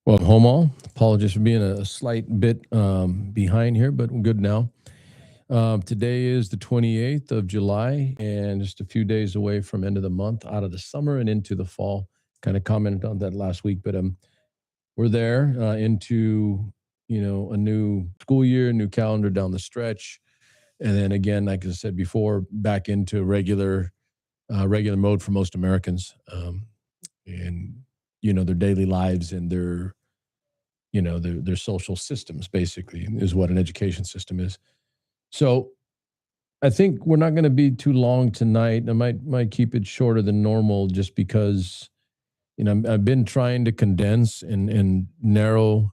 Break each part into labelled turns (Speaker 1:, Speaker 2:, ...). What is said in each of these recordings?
Speaker 1: Well, home all. Apologies for being a slight bit behind here, but we're good now. Today is the 28th of July and just a few days away from end of the month, out of the summer and into the fall. Kind of commented on that last week, but we're there into a new school year, new calendar down the stretch, and then again, like I said before, back into regular mode for most Americans, and their daily lives and their social systems basically is what an education system is. So I think we're not going to be too long tonight. I might keep it shorter than normal just because I've been trying to condense and narrow,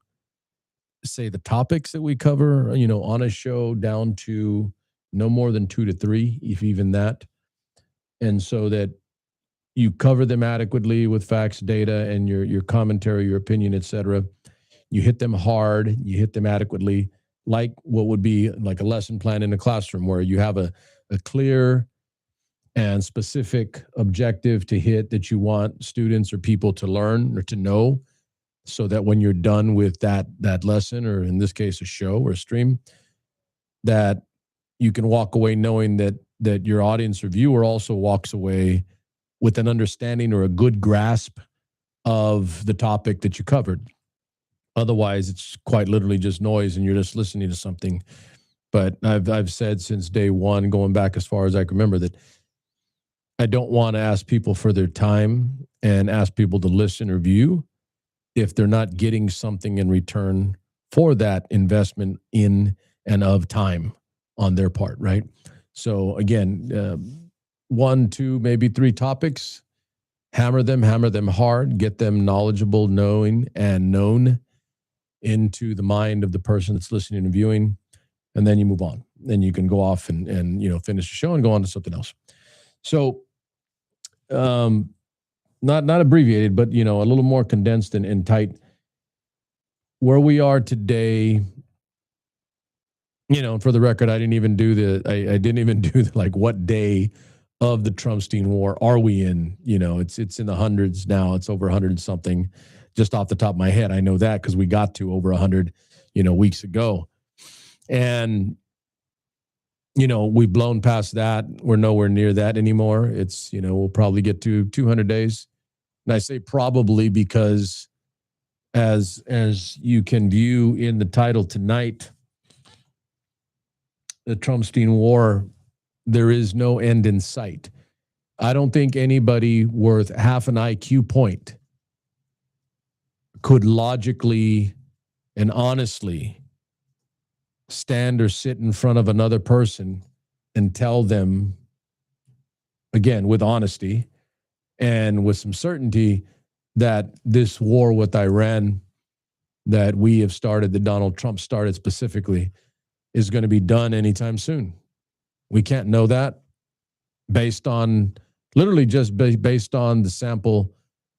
Speaker 1: say, the topics that we cover on a show down to no more than two to three, if even that, and so that you cover them adequately with facts, data, and your commentary, your opinion, etc. You hit them hard, you hit them adequately, like what would be like a lesson plan in a classroom where you have a clear and specific objective to hit that you want students or people to learn or to know, so that when you're done with that lesson, or in this case a show or a stream, that you can walk away knowing that your audience or viewer also walks away with an understanding or a good grasp of the topic that you covered. Otherwise, it's quite literally just noise and you're just listening to something. But I've said since day one, going back as far as I can remember, that I don't want to ask people for their time and ask people to listen or view if they're not getting something in return for that investment in and of time on their part, right? So again, one, two, maybe three topics, hammer them hard, get them knowledgeable, knowing, and known into the mind of the person that's listening and viewing, and then you move on. Then you can go off and finish the show and go on to something else. So, not abbreviated, but a little more condensed and tight. Where we are today, for the record, I didn't even do like what day of the Trumpstein war are we in? It's in the hundreds now. It's over 100 and something. Just off the top of my head, I know that because we got to over 100, weeks ago. And, we've blown past that. We're nowhere near that anymore. It's, we'll probably get to 200 days. And I say probably because as you can view in the title tonight, the Trumpstein war, there is no end in sight. I don't think anybody worth half an IQ point could logically and honestly stand or sit in front of another person and tell them, again, with honesty and with some certainty, that this war with Iran that we have started, that Donald Trump started specifically, is going to be done anytime soon. We can't know that based on, literally just based on the sample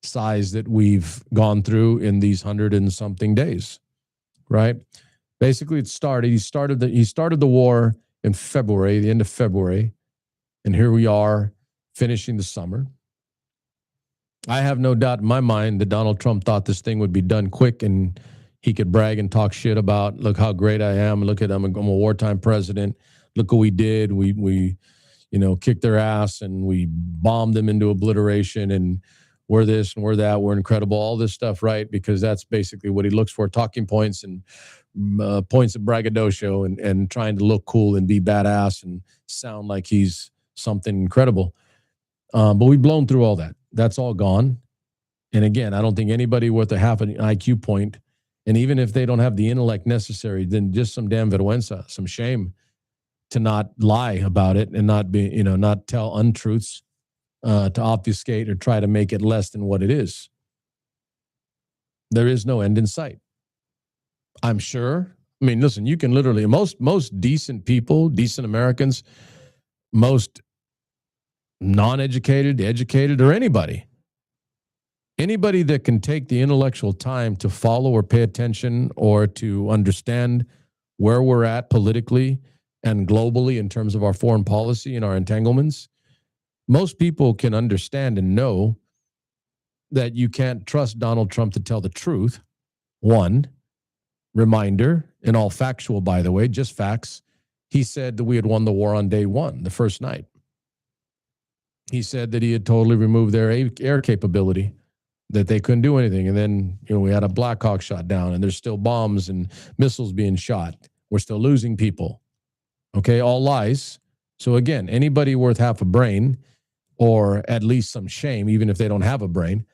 Speaker 1: size that we've gone through in these 100 and something days, right? Basically, he started the war in February, the end of February, and here we are finishing the summer. I have no doubt in my mind that Donald Trump thought this thing would be done quick and he could brag and talk shit about, look how great I am, look at I'm a wartime president, look what we did, we kicked their ass and we bombed them into obliteration, and we're this and we're that, we're incredible, all this stuff, right? Because that's basically what he looks for, talking points and points of braggadocio and trying to look cool and be badass and sound like he's something incredible. But we've blown through all that. That's all gone. And again, I don't think anybody worth a half an IQ point, and even if they don't have the intellect necessary, then just some damn vergüenza, some shame to not lie about it and not be, not tell untruths, to obfuscate or try to make it less than what it is. There is no end in sight. I'm sure. I mean, listen, you can literally, most decent people, decent Americans, most non-educated, educated, or anybody that can take the intellectual time to follow or pay attention or to understand where we're at politically and globally in terms of our foreign policy and our entanglements, most people can understand and know that you can't trust Donald Trump to tell the truth One, reminder, and all factual, by the way, just facts. He said that we had won the war on day one, the first night. He said that he had totally removed their air capability, that they couldn't do anything. And then, we had a Black Hawk shot down, and there's still bombs and missiles being shot. We're still losing people. Okay, all lies. So again, anybody worth half a brain, or at least some shame, even if they don't have a brain,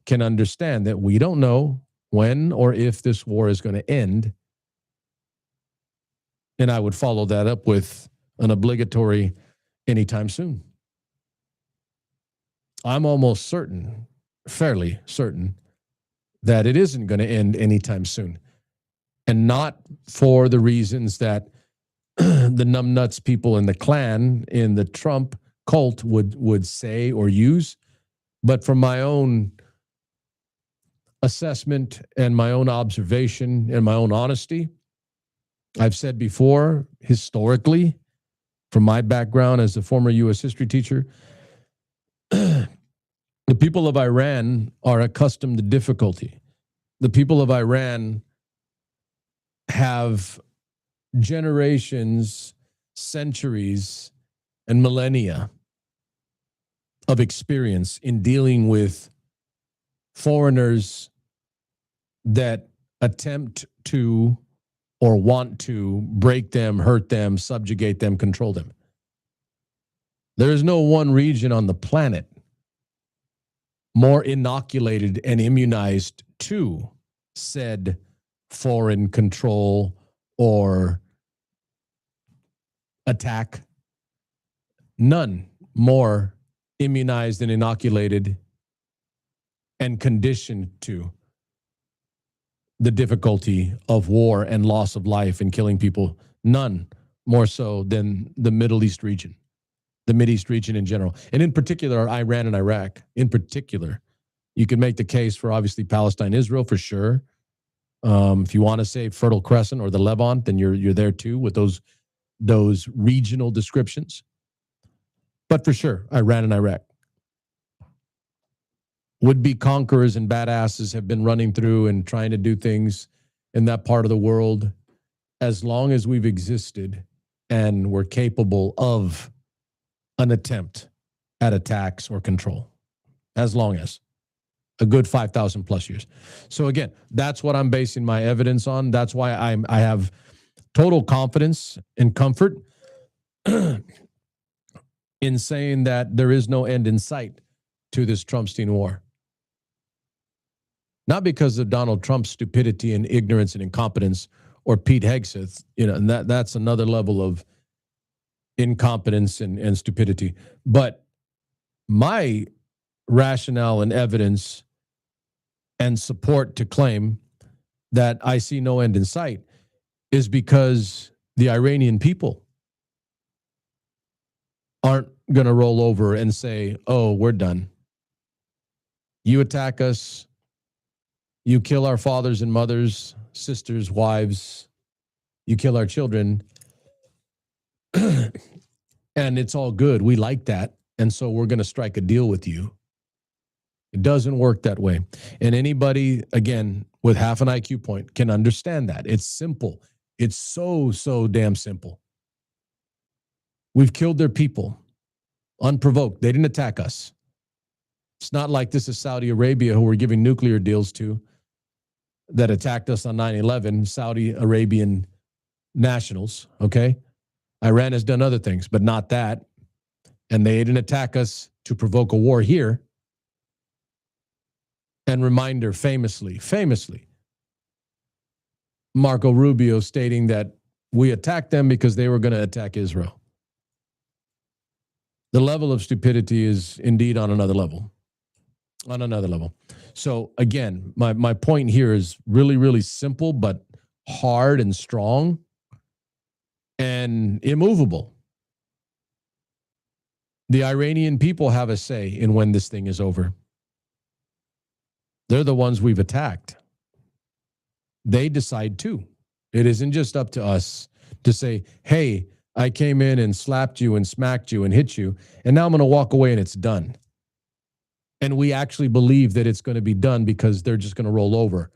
Speaker 1: can understand that we don't know when or if this war is going to end. And I would follow that up with an obligatory anytime soon. I'm almost certain, fairly certain, that it isn't going to end anytime soon. And not for the reasons that the numbnuts people in the Klan, in the Trump cult would say or use, but from my own assessment and my own observation and my own honesty. I've said before, historically, from my background as a former U.S. history teacher, the people of Iran are accustomed to difficulty. The people of Iran have generations, centuries, and millennia of experience in dealing with foreigners that attempt to or want to break them, hurt them, subjugate them, control them. There is no one region on the planet more inoculated and immunized to said foreign control or attack. None more immunized and inoculated and conditioned to the difficulty of war and loss of life and killing people. None more so than the Middle East region, the Mideast region in general. And in particular, Iran and Iraq. In particular, you can make the case for obviously Palestine, Israel for sure. If you want to say Fertile Crescent or the Levant, then you're there too with those regional descriptions. But for sure, Iran and Iraq. Would-be conquerors and badasses have been running through and trying to do things in that part of the world as long as we've existed and we're capable of an attempt at attacks or control. As long as. A good 5,000 plus years. So again, that's what I'm basing my evidence on. That's why I have total confidence and comfort in saying that there is no end in sight to this Trumpstein war. Not because of Donald Trump's stupidity and ignorance and incompetence or Pete Hegseth, and that's another level of incompetence and stupidity. But my rationale and evidence and support to claim that I see no end in sight is because the Iranian people aren't going to roll over and say, oh, we're done. You attack us. You kill our fathers and mothers, sisters, wives. You kill our children. And it's all good. We like that. And so we're going to strike a deal with you. It doesn't work that way. And anybody, again, with half an IQ point can understand that. It's simple. It's so damn simple. We've killed their people unprovoked. They didn't attack us. It's not like this is Saudi Arabia, who we're giving nuclear deals to, that attacked us on 9/11, Saudi Arabian nationals, okay? Iran has done other things, but not that. And they didn't attack us to provoke a war here. And reminder, famously, Marco Rubio stating that we attacked them because they were going to attack Israel. The level of stupidity is indeed on another level. On another level. So again, my point here is really simple, but hard and strong and immovable. The Iranian people have a say in when this thing is over. They're the ones we've attacked. They decide too. It isn't just up to us to say, hey, I came in and slapped you and smacked you and hit you, and now I'm going to walk away and it's done. And we actually believe that it's going to be done because they're just going to roll over.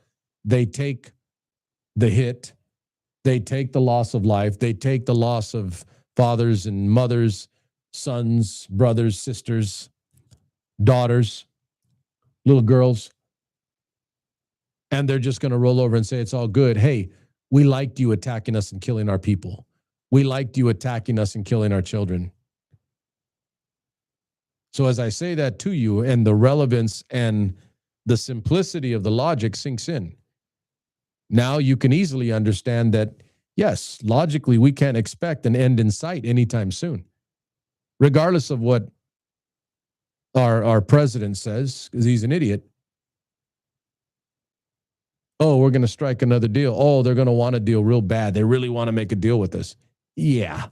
Speaker 1: They take the hit, they take the loss of life, they take the loss of fathers and mothers, sons, brothers, sisters, daughters, little girls, and they're just going to roll over and say, it's all good. Hey, we liked you attacking us and killing our people. We liked you attacking us and killing our children. So as I say that to you, and the relevance and the simplicity of the logic sinks in, now you can easily understand that, yes, logically, we can't expect an end in sight anytime soon, regardless of what our president says, because he's an idiot. Oh, we're going to strike another deal. Oh, they're going to want a deal real bad. They really want to make a deal with us. Yeah.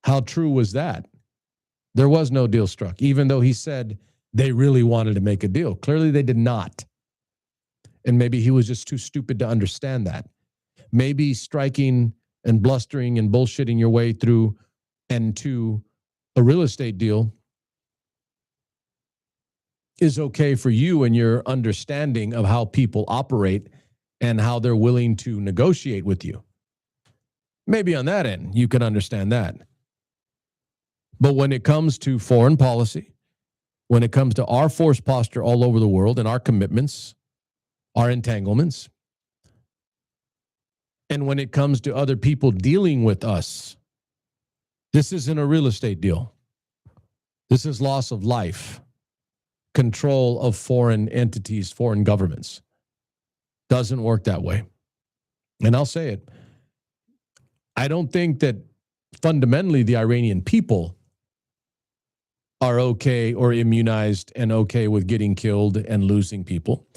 Speaker 1: How true was that? There was no deal struck, even though he said they really wanted to make a deal. Clearly, they did not. And maybe he was just too stupid to understand that. Maybe striking and blustering and bullshitting your way through and to a real estate deal is okay for you and your understanding of how people operate and how they're willing to negotiate with you. Maybe on that end, you can understand that. But when it comes to foreign policy, when it comes to our force posture all over the world and our commitments, our entanglements, and when it comes to other people dealing with us, this isn't a real estate deal. This is loss of life, control of foreign entities, foreign governments. Doesn't work that way. And I'll say it. I don't think that fundamentally the Iranian people are okay or immunized and okay with getting killed and losing people.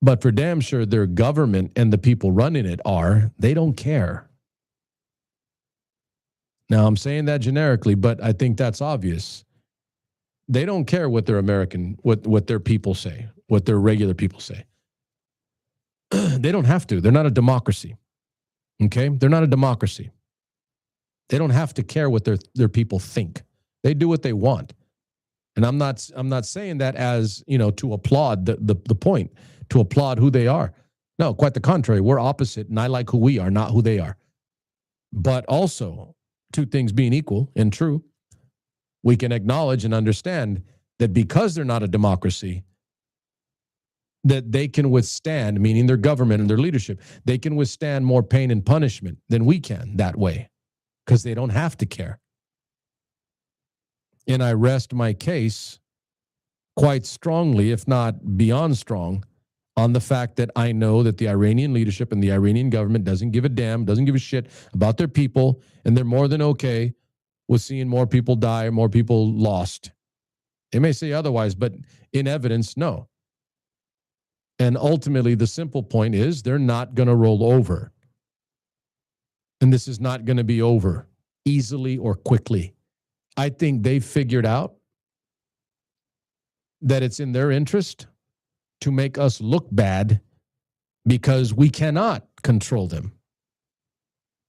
Speaker 1: But for damn sure, their government and the people running it are. They don't care. Now, I'm saying that generically, but I think that's obvious. They don't care what their what their people say, what their regular people say. They don't have to. They're not a democracy. Okay? They're not a democracy. They don't have to care what their people think. They do what they want. And I'm not saying that as, to applaud the point, to applaud who they are. No, quite the contrary. We're opposite, and I like who we are, not who they are. But also, two things being equal and true, we can acknowledge and understand that because they're not a democracy, that they can withstand, meaning their government and their leadership, they can withstand more pain and punishment than we can that way, because they don't have to care. And I rest my case quite strongly, if not beyond strong, on the fact that I know that the Iranian leadership and the Iranian government doesn't give a damn, doesn't give a shit about their people, and they're more than okay with seeing more people die, more people lost. They may say otherwise, but in evidence, no. And ultimately, the simple point is they're not going to roll over. And this is not going to be over easily or quickly. I think they've figured out that it's in their interest to make us look bad because we cannot control them.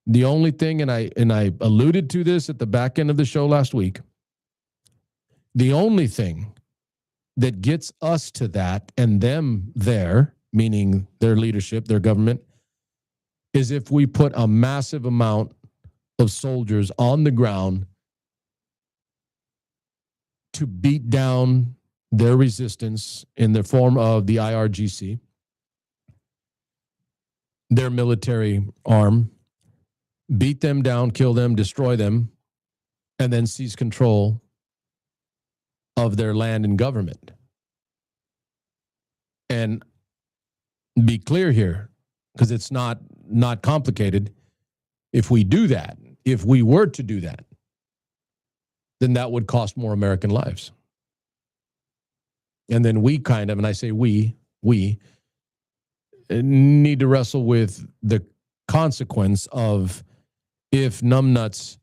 Speaker 1: The only thing, and I alluded to this at the back end of the show last week, the only thing that gets us to that and them there, meaning their leadership, their government, is if we put a massive amount of soldiers on the ground to beat down their resistance in the form of the IRGC, their military arm, beat them down, kill them, destroy them, and then seize control of their land and government. And be clear here, because it's not complicated. If we do that, if we were to do that, then that would cost more American lives. And then we kind of, and I say we need to wrestle with the consequence of if numbnuts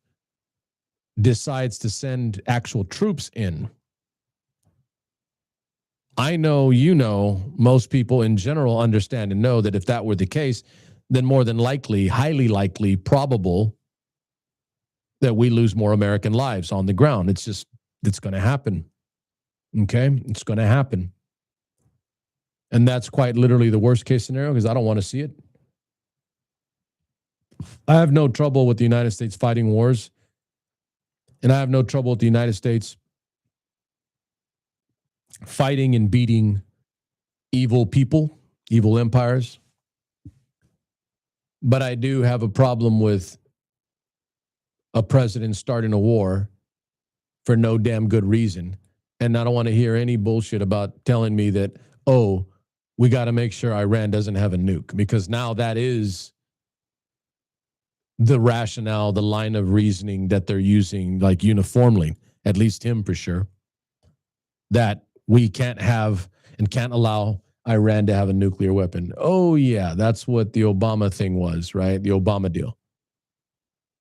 Speaker 1: decides to send actual troops in. I know, most people in general understand and know that if that were the case, then more than likely, highly likely, probable that we lose more American lives on the ground. It's going to happen. Okay? It's going to happen. And that's quite literally the worst case scenario because I don't want to see it. I have no trouble with the United States fighting wars. And I have no trouble with the United States fighting and beating evil people, evil empires. But I do have a problem with a president starting a war for no damn good reason. And I don't want to hear any bullshit about telling me that, oh, we got to make sure Iran doesn't have a nuke, because now that is the rationale, the line of reasoning that they're using, like uniformly, at least him for sure, that we can't have and can't allow Iran to have a nuclear weapon. Oh, yeah, that's what the Obama thing was, right? The Obama deal.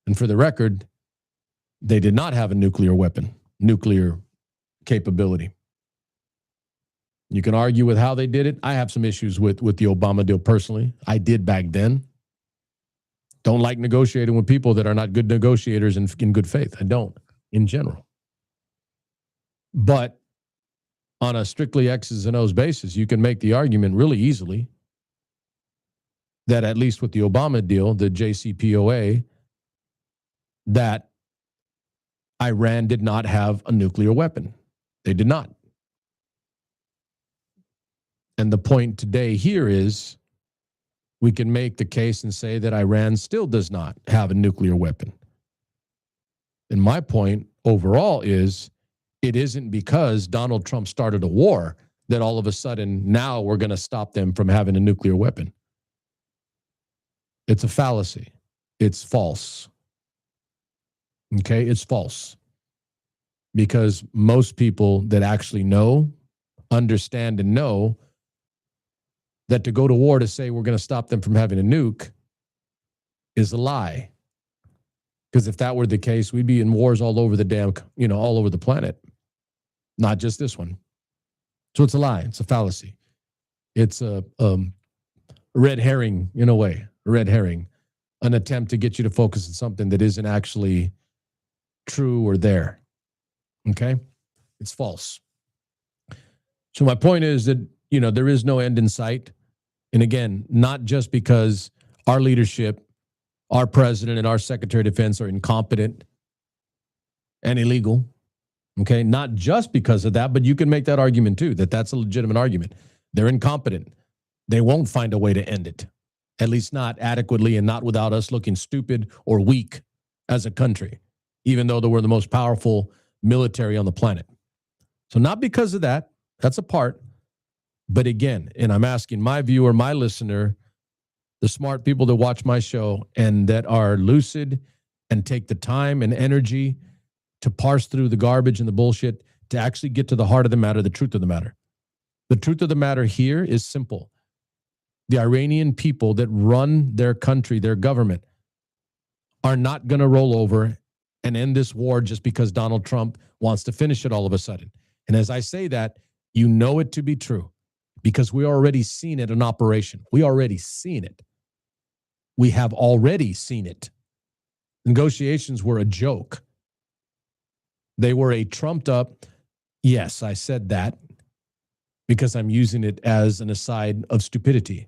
Speaker 1: And for the record, they did not have a nuclear weapon, nuclear capability. You can argue with how they did it. I have some issues with the Obama deal personally. I did back then. Don't like negotiating with people that are not good negotiators in good faith. I don't, in general. But on a strictly X's and O's basis, you can make the argument really easily that at least with the Obama deal, the JCPOA, that Iran did not have a nuclear weapon. They did not. And the point today here is we can make the case and say that Iran still does not have a nuclear weapon. And my point overall is it isn't because Donald Trump started a war that all of a sudden now we're going to stop them from having a nuclear weapon. It's a fallacy. It's false. Okay, it's false. Because most people that actually know, understand, and know that to go to war to say we're going to stop them from having a nuke is a lie. Because if that were the case, we'd be in wars all over the damn, all over the planet. Not just this one. So it's a lie. It's a fallacy. It's a red herring in a way, a red herring, an attempt to get you to focus on something that isn't actually true or there. Okay? It's false. So my point is that, there is no end in sight. And again, not just because our leadership, our president and our Secretary of Defense are incompetent and illegal. Okay? Not just because of that, but you can make that argument too, that that's a legitimate argument. They're incompetent. They won't find a way to end it, at least not adequately and not without us looking stupid or weak as a country, even though we're the most powerful military on the planet. So not because of that, that's a part. But again, and I'm asking my viewer, my listener, the smart people that watch my show and that are lucid and take the time and energy to parse through the garbage and the bullshit to actually get to the heart of the matter, the truth of the matter. The truth of the matter here is simple. The Iranian people that run their country, their government, are not going to roll over and end this war just because Donald Trump wants to finish it all of a sudden. And as I say that, you know it to be true because we already seen it in operation. We already seen it. We have already seen it. Negotiations were a joke. They were a trumped up, yes, I said that because I'm using it as an aside of stupidity.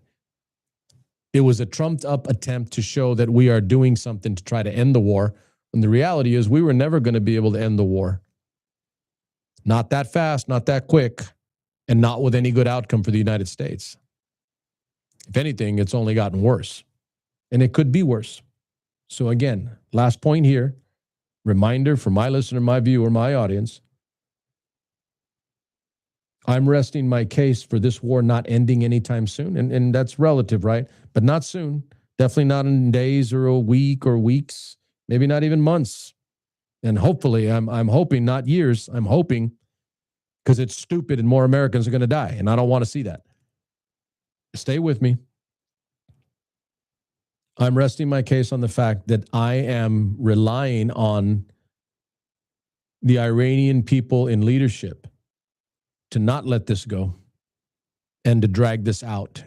Speaker 1: It was a trumped up attempt to show that we are doing something to try to end the war. And the reality is we were never going to be able to end the war. Not that fast, not that quick, and not with any good outcome for the United States. If anything, it's only gotten worse. And it could be worse. So again, last point here, reminder for my listener, my viewer, my audience. I'm resting my case for this war not ending anytime soon. And that's relative, right? But not soon. Definitely not in days or a week or weeks, maybe not even months. And hopefully, I'm hoping not years. I'm hoping because it's stupid and more Americans are going to die. And I don't want to see that. Stay with me. I'm resting my case on the fact that I am relying on the Iranian people in leadership to not let this go and to drag this out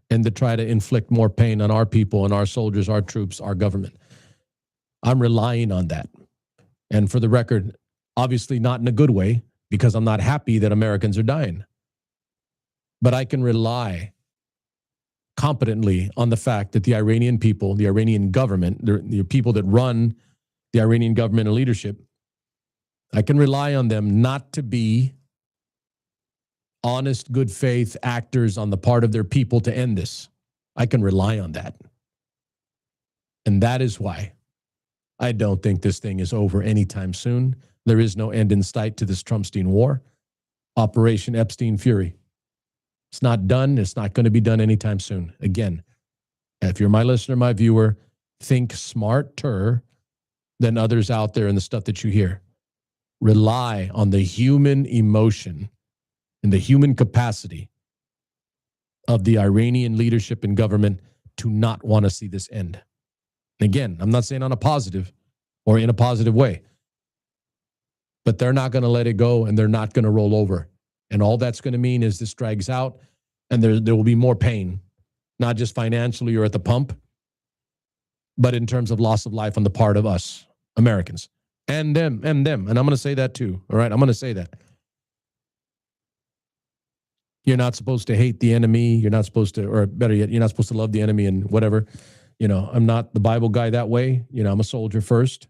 Speaker 1: and to try to inflict more pain on our people and our soldiers, our troops, our government. I'm relying on that. And for the record, obviously not in a good way because I'm not happy that Americans are dying. But I can rely competently on the fact that the Iranian people, the Iranian government, the people that run the Iranian government and leadership, I can rely on them not to be honest, good faith actors on the part of their people to end this. I can rely on that. And that is why I don't think this thing is over anytime soon. There is no end in sight to this Trumpstein war. Operation Epstein Fury. It's not done. It's not going to be done anytime soon. Again, if you're my listener, my viewer, think smarter than others out there in the stuff that you hear. Rely on the human emotion and the human capacity of the Iranian leadership and government to not want to see this end. Again, I'm not saying on a positive or in a positive way, but they're not going to let it go and they're not going to roll over. And all that's going to mean is this drags out and there will be more pain, not just financially or at the pump, but in terms of loss of life on the part of us, Americans, and them. And I'm going to say that too. All right. I'm going to say that. You're not supposed to hate the enemy. You're not supposed to, or better yet, you're not supposed to love the enemy and whatever. You know, I'm not the Bible guy that way. You know, I'm a soldier first.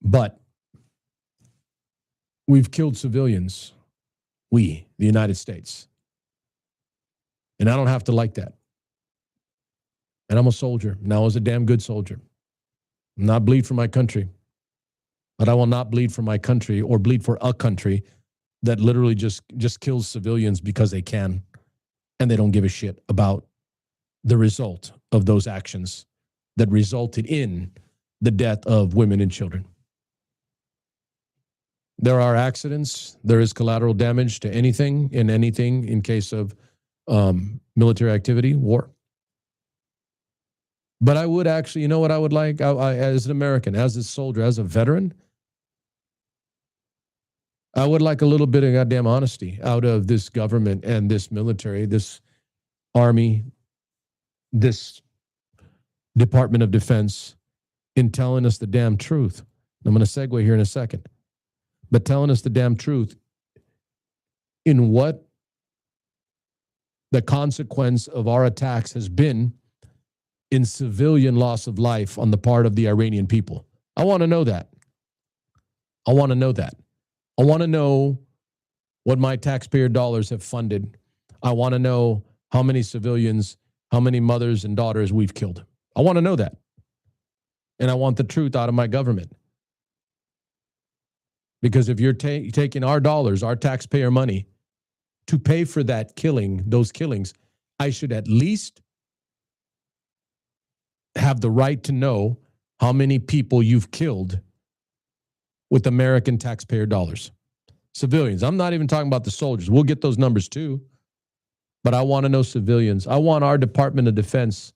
Speaker 1: But we've killed civilians. We, the United States. And I don't have to like that. And I'm a soldier. And I was a damn good soldier. I'm not bleed for my country. But I will not bleed for my country or bleed for a country that literally just kills civilians because they can. And they don't give a shit about the result of those actions that resulted in the death of women and children. There are accidents. There is collateral damage to anything in case of military activity, war. But I would actually, you know what I would like? I, as an American, as a soldier, as a veteran, I would like a little bit of goddamn honesty out of this government and this military, this army, this Department of Defense in telling us the damn truth. I'm going to segue here in a second. But telling us the damn truth in what the consequence of our attacks has been in civilian loss of life on the part of the Iranian people. I want to know that. I want to know that. I want to know what my taxpayer dollars have funded. I want to know how many civilians, how many mothers and daughters we've killed. I want to know that. And I want the truth out of my government. Because if you're taking our dollars, our taxpayer money, to pay for that killing, those killings, I should at least have the right to know how many people you've killed with American taxpayer dollars. Civilians. I'm not even talking about the soldiers. We'll get those numbers too. But I want to know civilians. I want our Department of Defense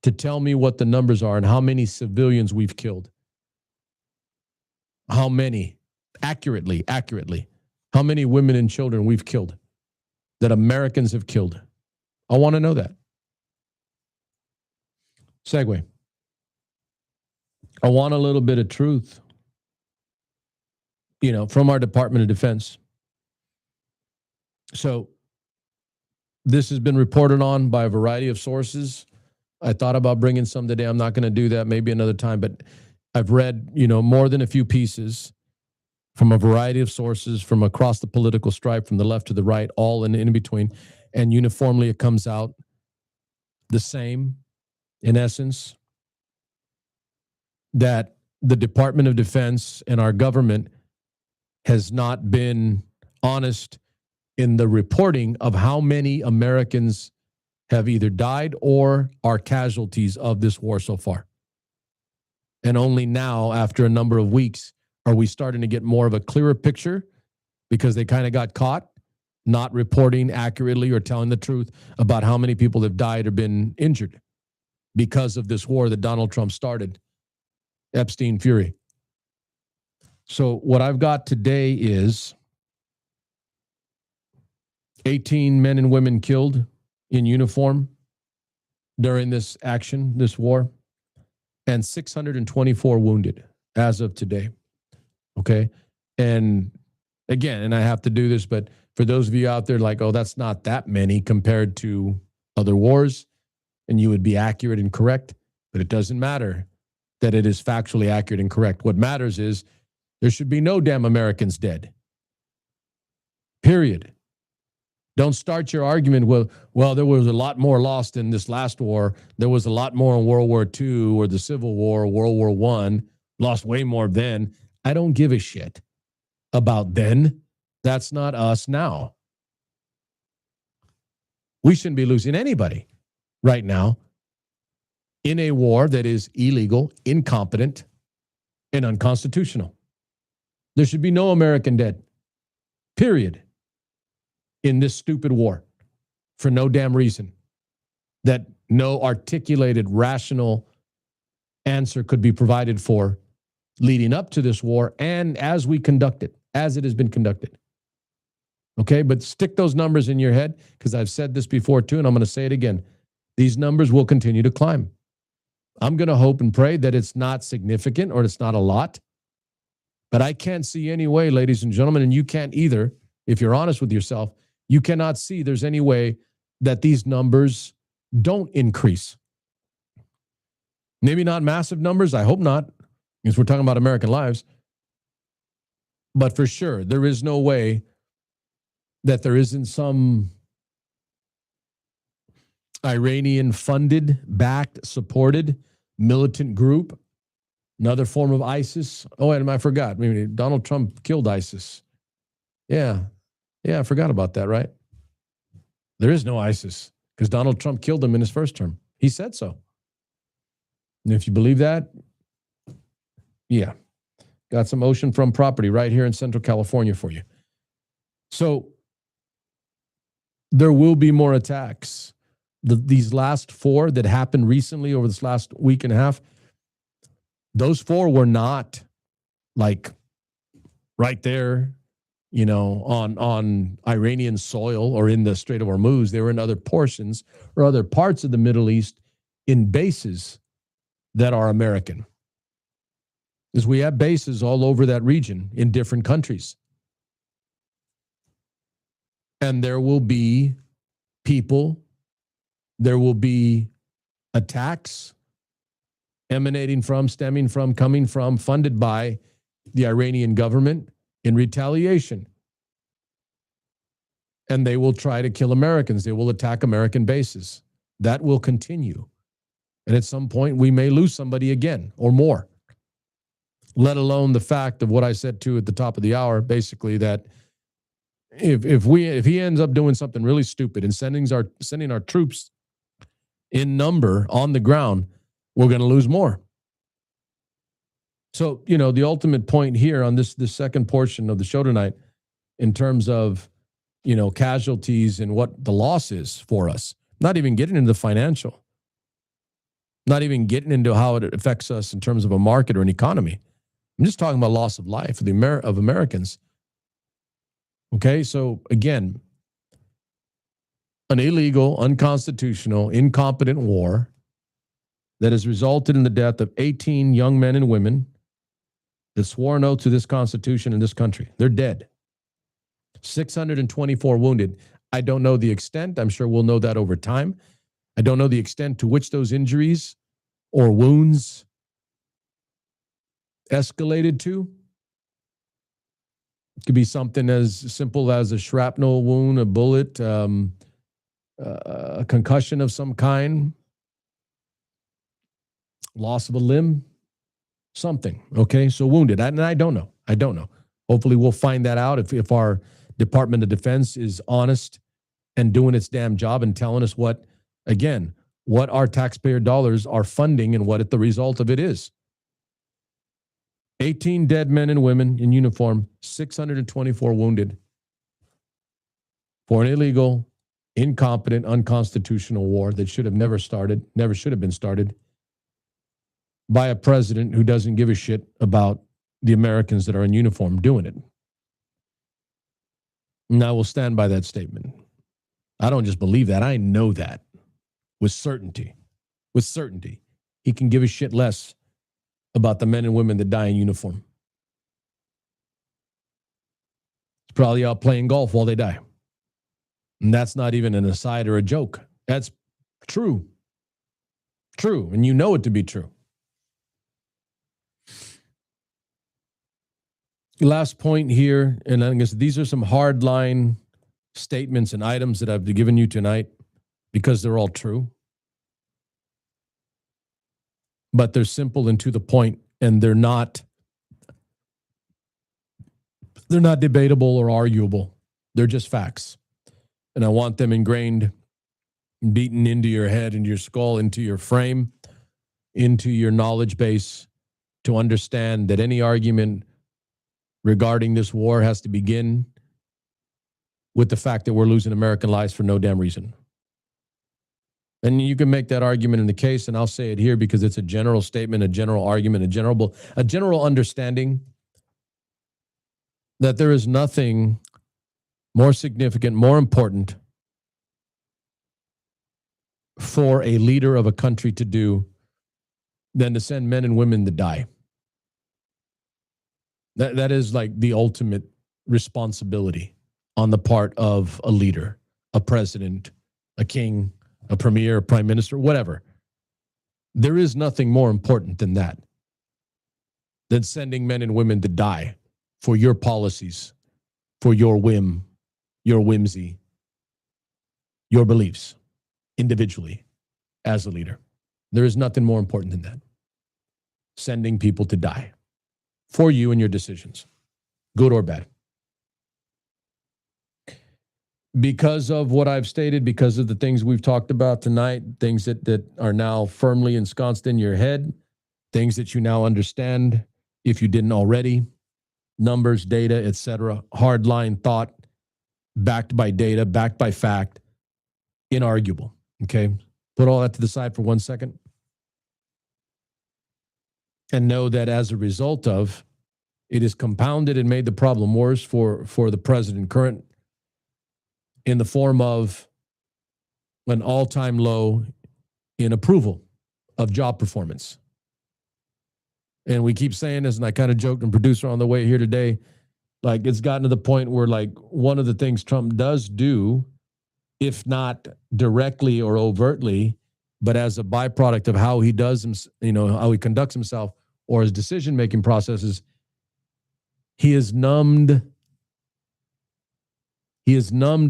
Speaker 1: to tell me what the numbers are and how many civilians we've killed. How many, accurately, how many women and children we've killed, that Americans have killed. I want to know that. Segue. I want a little bit of truth, you know, from our Department of Defense. So this has been reported on by a variety of sources. I thought about bringing some today. I'm not going to do that, maybe another time, but I've read, you know, more than a few pieces from a variety of sources from across the political stripe, from the left to the right, all in between. And uniformly, it comes out the same, in essence, that the Department of Defense and our government has not been honest in the reporting of how many Americans have either died or are casualties of this war so far. And only now, after a number of weeks, are we starting to get more of a clearer picture, because they kind of got caught not reporting accurately or telling the truth about how many people have died or been injured because of this war that Donald Trump started, Epstein Fury. So what I've got today is 18 men and women killed in uniform during this action, this war, and 624 wounded as of today. Okay. And again, and I have to do this, but For those of you out there like, oh, that's not that many compared to other wars, and you would be accurate and correct, but it doesn't matter that it is factually accurate and correct. What matters is there should be no damn Americans dead. Period. Don't start your argument with, well, there was a lot more lost in this last war. There was a lot more in World War II or the Civil War, World War I. Lost way more then. I don't give a shit about then. That's not us now. We shouldn't be losing anybody right now in a war that is illegal, incompetent, and unconstitutional. There should be no American dead, period, in this stupid war for no damn reason that no articulated, rational answer could be provided for leading up to this war and as we conduct it, as it has been conducted. Okay, but stick those numbers in your head, because I've said this before too, and I'm going to say it again. These numbers will continue to climb. I'm going to hope and pray that it's not significant or it's not a lot. But I can't see any way, ladies and gentlemen, and you can't either, if you're honest with yourself, you cannot see there's any way that these numbers don't increase. Maybe not massive numbers. I hope not, because we're talking about American lives. But for sure, there is no way that there isn't some Iranian-funded, backed, supported militant group, another form of ISIS. Oh, and I forgot. Maybe Donald Trump killed ISIS. Yeah, I forgot about that, right? There is no ISIS because Donald Trump killed them in his first term. He said so. And if you believe that, yeah. Got some oceanfront property right here in Central California for you. So there will be more attacks. These last 4 that happened recently over this last week and a half, those 4 were not like right there, you know, on Iranian soil or in the Strait of Hormuz. They were in other portions or other parts of the Middle East in bases that are American. Because we have bases all over that region in different countries. And there will be people, there will be attacks emanating from, stemming from, coming from, funded by the Iranian government in retaliation. And they will try to kill Americans. They will attack American bases. That will continue. And at some point, we may lose somebody again or more. Let alone the fact of what I said too at the top of the hour, basically that if he ends up doing something really stupid and sending our troops in number on the ground, we're going to lose more. So, you know, the ultimate point here on this second portion of the show tonight, in terms of, you know, casualties and what the loss is for us, not even getting into the financial, not even getting into how it affects us in terms of a market or an economy. I'm just talking about loss of life of Americans. Okay, so again, an illegal, unconstitutional, incompetent war that has resulted in the death of 18 young men and women that swore an oath to this Constitution in this country. They're dead. 624 wounded. I don't know the extent. I'm sure we'll know that over time. I don't know the extent to which those injuries or wounds escalated to. It could be something as simple as a shrapnel wound, a bullet, a concussion of some kind, loss of a limb, something. Okay, so wounded. And I don't know. I don't know. Hopefully we'll find that out if our Department of Defense is honest and doing its damn job and telling us what our taxpayer dollars are funding and what the result of it is. 18 dead men and women in uniform, 624 wounded for an illegal, incompetent, unconstitutional war that should have never should have been started by a president who doesn't give a shit about the Americans that are in uniform doing it. And I will stand by that statement. I don't just believe that. I know that with certainty. With certainty. He can give a shit less about the men and women that die in uniform. Probably out playing golf while they die. And that's not even an aside or a joke. That's true. True. And you know it to be true. Last point here, and I guess these are some hardline statements and items that I've given you tonight because they're all true. But they're simple and to the point, and they're not debatable or arguable. They're just facts. And I want them ingrained, beaten into your head, into your skull, into your frame, into your knowledge base to understand that any argument regarding this war has to begin with the fact that we're losing American lives for no damn reason. And you can make that argument in the case, and I'll say it here because it's a general statement, a general argument, a general understanding that there is nothing more significant, more important for a leader of a country to do than to send men and women to die. That is like the ultimate responsibility on the part of a leader, a president, a king, a premier, a prime minister, whatever. There is nothing more important than that, than sending men and women to die for your policies, for your whim, your whimsy, your beliefs, individually, as a leader. There is nothing more important than that. Sending people to die for you and your decisions, good or bad. Because of what I've stated, because of the things we've talked about tonight, things that are now firmly ensconced in your head, things that you now understand if you didn't already, numbers, data, etc., hardline thought, backed by data, backed by fact, inarguable. Okay? Put all that to the side for 1 second. And know that as a result of, it is compounded and made the problem worse for the president current in the form of an all-time low in approval of job performance. And we keep saying this, and I kind of joked and producer on the way here today, like it's gotten to the point where like one of the things Trump does do, if not directly or overtly, but as a byproduct of how he does, how he conducts himself or his decision-making processes, he has numbed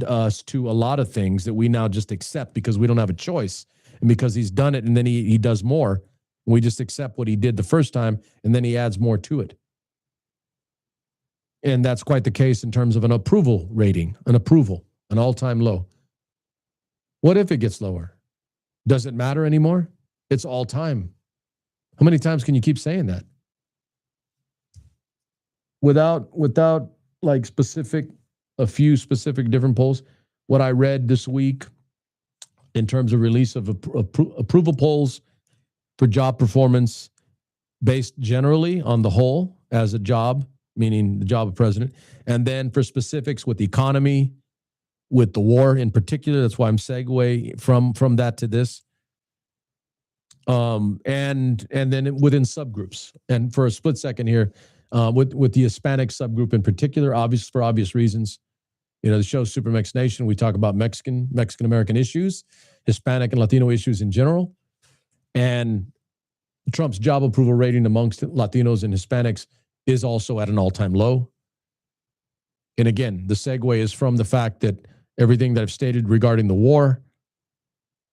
Speaker 1: us to a lot of things that we now just accept because we don't have a choice. And because he's done it and then he does more, we just accept what he did the first time and then he adds more to it. And that's quite the case in terms of an approval rating, an all-time low. What if it gets lower? Does it matter anymore? It's all time. How many times can you keep saying that? Without like a few specific different polls, what I read this week in terms of release of approval polls for job performance based generally on the whole as a job, meaning the job of president, and then for specifics with the economy, with the war in particular. That's why I'm segueing from that to this. And then within subgroups. And for a split second here, with the Hispanic subgroup in particular, for obvious reasons. The show Super Mex Nation, we talk about Mexican-American issues, Hispanic and Latino issues in general. And Trump's job approval rating amongst Latinos and Hispanics is also at an all-time low. And again, the segue is from the fact that everything that I've stated regarding the war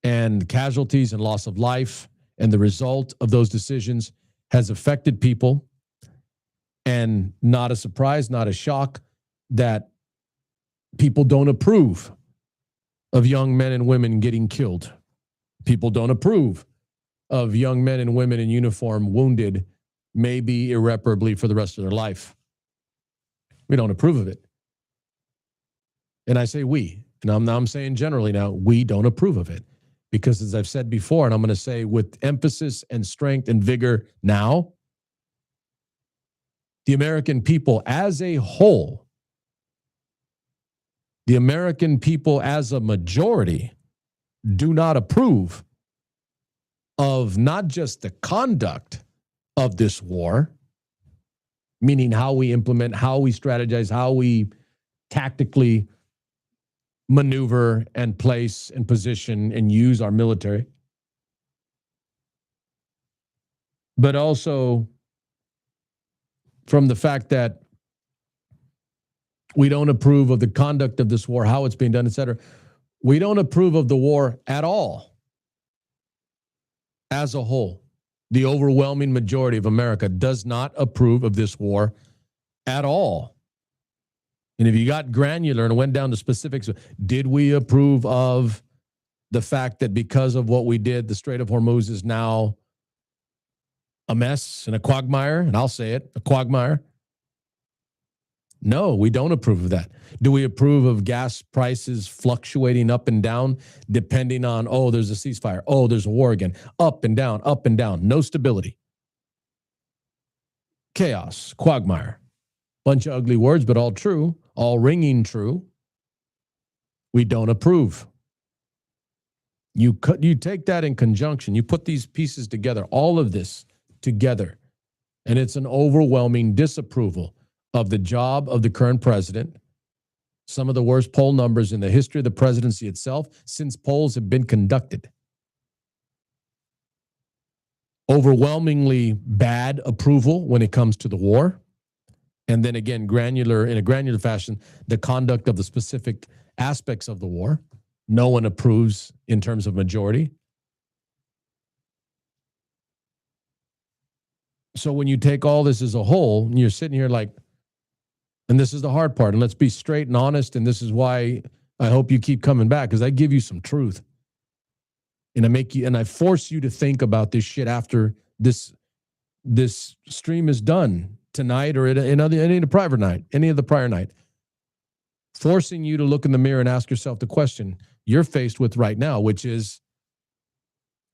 Speaker 1: and casualties and loss of life and the result of those decisions has affected people. And not a surprise, not a shock that people don't approve of young men and women getting killed. People don't approve of young men and women in uniform wounded, maybe irreparably for the rest of their life. We don't approve of it. And I say we, and I'm saying generally now, we don't approve of it. Because as I've said before, and I'm going to say with emphasis and strength and vigor now, the American people as a whole, the American people as a majority do not approve of not just the conduct of this war, meaning how we implement, how we strategize, how we tactically maneuver and place and position and use our military, but also from the fact that we don't approve of the conduct of this war, how it's being done, et cetera. We don't approve of the war at all as a whole. The overwhelming majority of America does not approve of this war at all. And if you got granular and went down to specifics, did we approve of the fact that because of what we did, the Strait of Hormuz is now a mess and a quagmire? And I'll say it, a quagmire. No, we don't approve of that. Do we approve of gas prices fluctuating up and down depending on, oh, there's a ceasefire, oh, there's a war again, up and down, no stability? Chaos, quagmire. Bunch of ugly words, but all true, all ringing true. We don't approve. You take that in conjunction, you put these pieces together, all of this together, and it's an overwhelming disapproval of the job of the current president. Some of the worst poll numbers in the history of the presidency itself since polls have been conducted. Overwhelmingly bad approval when it comes to the war. And then again, in a granular fashion, the conduct of the specific aspects of the war. No one approves in terms of majority. So when you take all this as a whole, and you're sitting here like, and this is the hard part, and let's be straight and honest, and this is why I hope you keep coming back, because I give you some truth. And I force you to think about this shit after this stream is done tonight or any of the prior night. Forcing you to look in the mirror and ask yourself the question you're faced with right now, which is,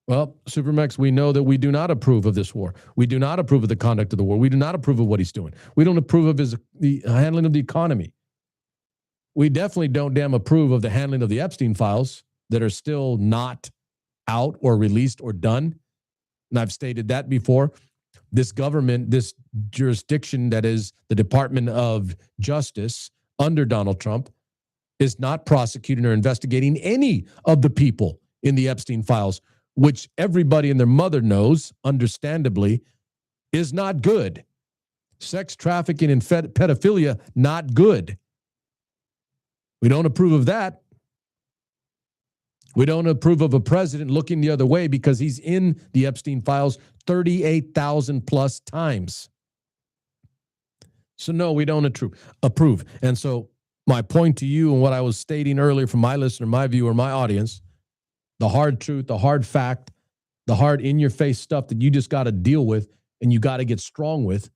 Speaker 1: well, Supermax, we know that we do not approve of this war. We do not approve of the conduct of the war. We do not approve of what he's doing. We don't approve of the handling of the economy. We definitely don't damn approve of the handling of the Epstein files that are still not out or released or done. And I've stated that before. This government, this jurisdiction that is the Department of Justice under Donald Trump, is not prosecuting or investigating any of the people in the Epstein files, which everybody and their mother knows, understandably, is not good. Sex trafficking and pedophilia, not good. We don't approve of that. We don't approve of a president looking the other way because he's in the Epstein files 38,000 plus times. So no, we don't approve. And so my point to you and what I was stating earlier from my listener, my viewer, my audience, the hard truth, the hard fact, the hard in-your-face stuff that you just got to deal with and you got to get strong with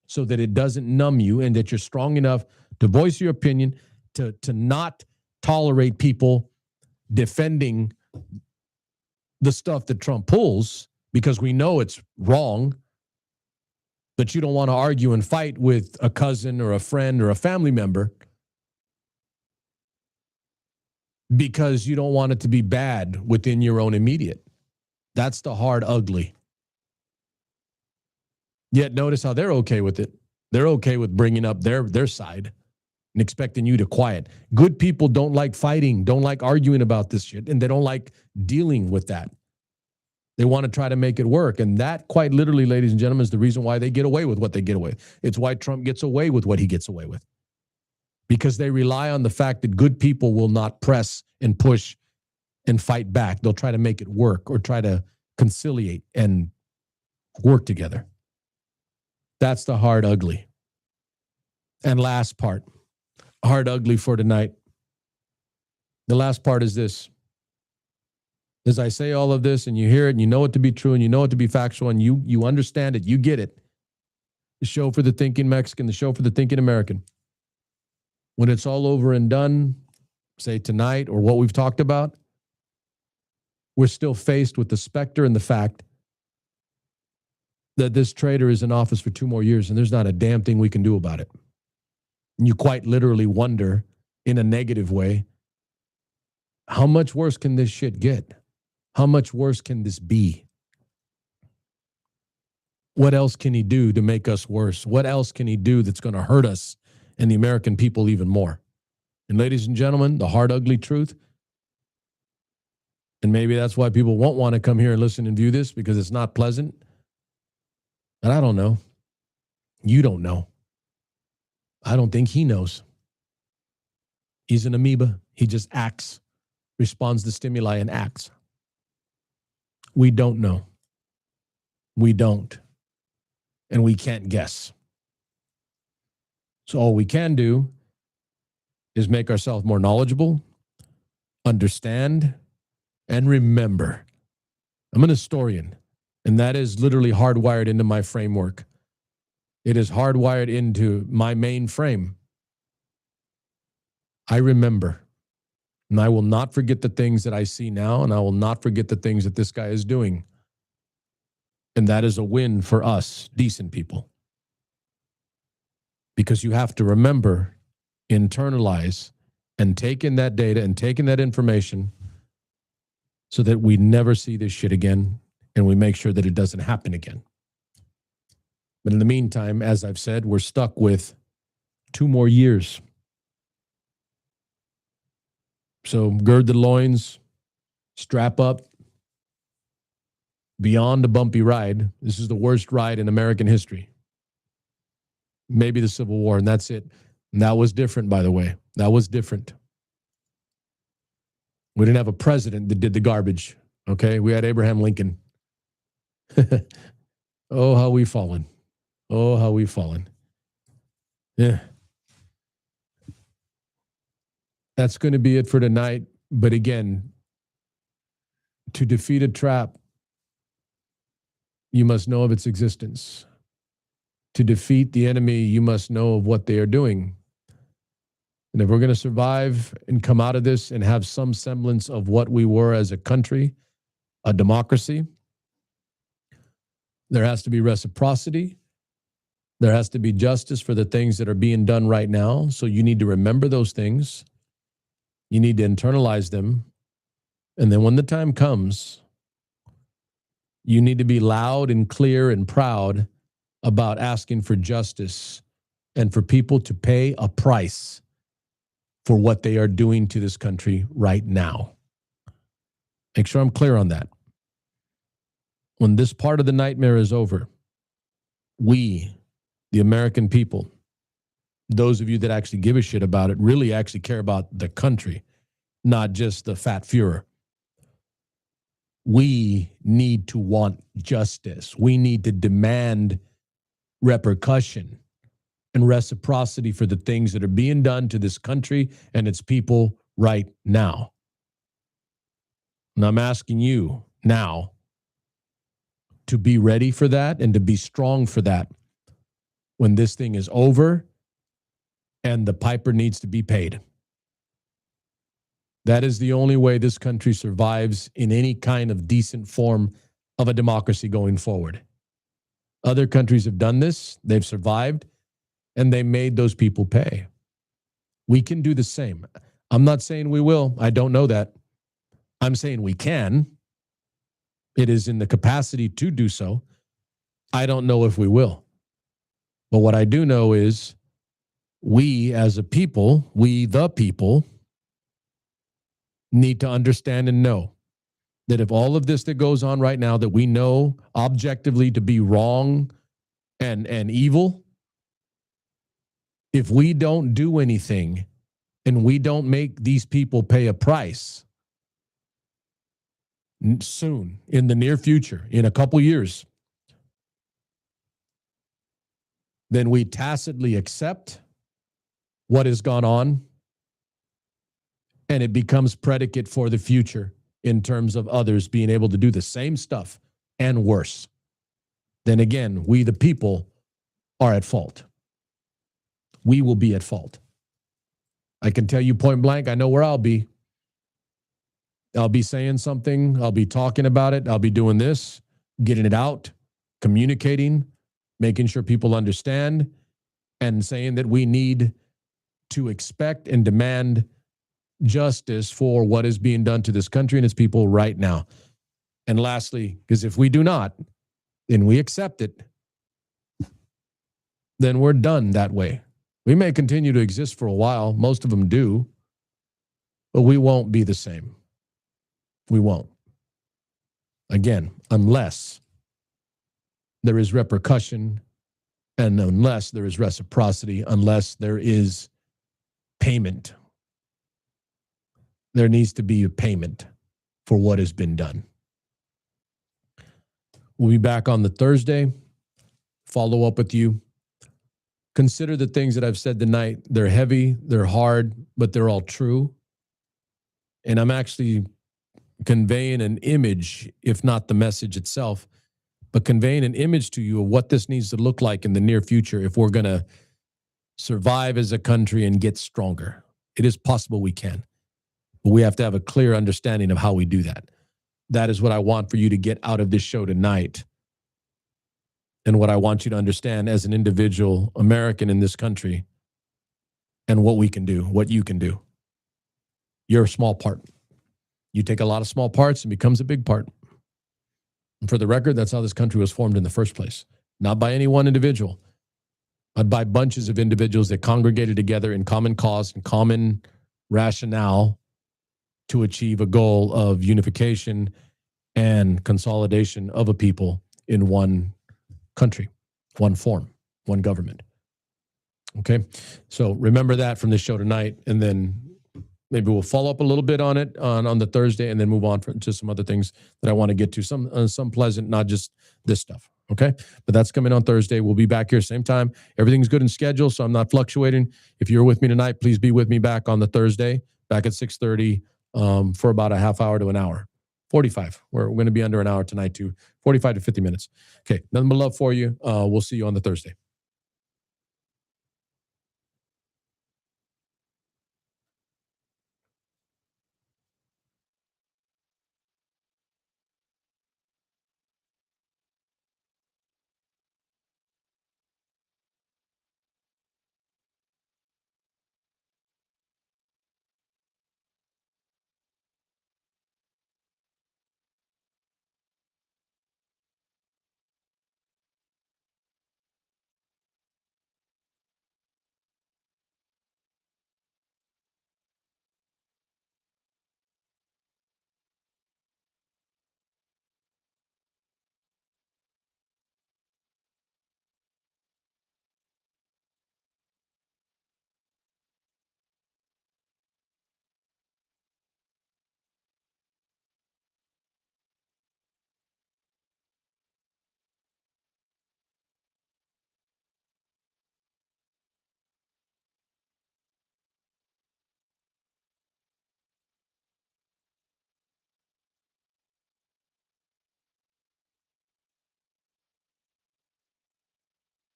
Speaker 1: so that it doesn't numb you and that you're strong enough to voice your opinion, to not tolerate people defending the stuff that Trump pulls because we know it's wrong, but you don't want to argue and fight with a cousin or a friend or a family member because you don't want it to be bad within your own immediate. That's the hard, ugly. Yet notice how they're okay with it. They're okay with bringing up their side and expecting you to quiet. Good people don't like fighting, don't like arguing about this shit, and they don't like dealing with that. They want to try to make it work. And that, quite literally, ladies and gentlemen, is the reason why they get away with what they get away with. It's why Trump gets away with what he gets away with. Because they rely on the fact that good people will not press and push and fight back. They'll try to make it work or try to conciliate and work together. That's the hard, ugly. And last part, hard, ugly for tonight. The last part is this. As I say all of this and you hear it and you know it to be true and you know it to be factual and you understand it, you get it. The show for the thinking Mexican, the show for the thinking American. When it's all over and done, say tonight or what we've talked about, we're still faced with the specter and the fact that this traitor is in office for 2 more years and there's not a damn thing we can do about it. And you quite literally wonder in a negative way, how much worse can this shit get? How much worse can this be? What else can he do to make us worse? What else can he do that's going to hurt us and the American people even more? And ladies and gentlemen, the hard, ugly truth, and maybe that's why people won't want to come here and listen and view this, because it's not pleasant. And I don't know. You don't know. I don't think he knows. He's an amoeba. He just acts, responds to stimuli and acts. We don't know. We don't. And we can't guess. So all we can do is make ourselves more knowledgeable, understand, and remember. I'm an historian, and that is literally hardwired into my framework. It is hardwired into my main frame. I remember, and I will not forget the things that I see now, and I will not forget the things that this guy is doing. And that is a win for us, decent people. Because you have to remember, internalize, and take in that data and take in that information so that we never see this shit again, and we make sure that it doesn't happen again. But in the meantime, as I've said, we're stuck with 2 more years. So gird the loins, strap up. Beyond a bumpy ride, this is the worst ride in American history. Maybe the Civil War, and that's it. And that was different, by the way. That was different. We didn't have a president that did the garbage, okay? We had Abraham Lincoln. Oh, how we've fallen. Oh, how we've fallen. Yeah. That's going to be it for tonight. But again, to defeat a trap, you must know of its existence. To defeat the enemy, you must know of what they are doing. And if we're going to survive and come out of this and have some semblance of what we were as a country, a democracy, there has to be reciprocity. There has to be justice for the things that are being done right now. So you need to remember those things. You need to internalize them. And then when the time comes, you need to be loud and clear and proud about asking for justice and for people to pay a price for what they are doing to this country right now. Make sure I'm clear on that. When this part of the nightmare is over, we, the American people, those of you that actually give a shit about it, really actually care about the country, not just the fat Fuhrer. We need to want justice. We need to demand repercussion and reciprocity for the things that are being done to this country and its people right now. And I'm asking you now to be ready for that and to be strong for that when this thing is over and the piper needs to be paid. That is the only way this country survives in any kind of decent form of a democracy going forward. Other countries have done this, they've survived, and they made those people pay. We can do the same. I'm not saying we will. I don't know that. I'm saying we can. It is in the capacity to do so. I don't know if we will. But what I do know is we as a people, we the people, need to understand and know that if all of this that goes on right now that we know objectively to be wrong and evil, if we don't do anything and we don't make these people pay a price soon, in the near future, in a couple years, then we tacitly accept what has gone on, and it becomes predicate for the future in terms of others being able to do the same stuff and worse. Then again, we the people are at fault. We will be at fault. I can tell you point blank, I know where I'll be. I'll be saying something. I'll be talking about it. I'll be doing this, getting it out, communicating, making sure people understand, and saying that we need to expect and demand justice for what is being done to this country and its people right now. And lastly, because if we do not, and we accept it, then we're done that way. We may continue to exist for a while. Most of them do. But we won't be the same. We won't. Again, unless there is repercussion and unless there is reciprocity, unless there is payment. There needs to be a payment for what has been done. We'll be back on the Thursday. Follow up with you. Consider the things that I've said tonight. They're heavy, they're hard, but they're all true. And I'm actually conveying an image, if not the message itself, but conveying an image to you of what this needs to look like in the near future if we're going to survive as a country and get stronger. It is possible we can, but we have to have a clear understanding of how we do that. That is what I want for you to get out of this show tonight. And what I want you to understand as an individual American in this country and what we can do, what you can do. You're a small part. You take a lot of small parts and becomes a big part. And for the record, that's how this country was formed in the first place. Not by any one individual, but by bunches of individuals that congregated together in common cause and common rationale to achieve a goal of unification and consolidation of a people in one country, one form, one government. Okay, so remember that from this show tonight, and then maybe we'll follow up a little bit on it on the Thursday, and then move on to some other things that I want to get to, some pleasant, not just this stuff. Okay, but that's coming on Thursday. We'll be back here same time. Everything's good in schedule, so I'm not fluctuating. If you're with me tonight, please be with me back on the Thursday, back at 6:30 for about a half hour to an hour. 45. We're going to be under an hour tonight too. 45 to 50 minutes. Okay, nothing but love for you. We'll see you on the Thursday.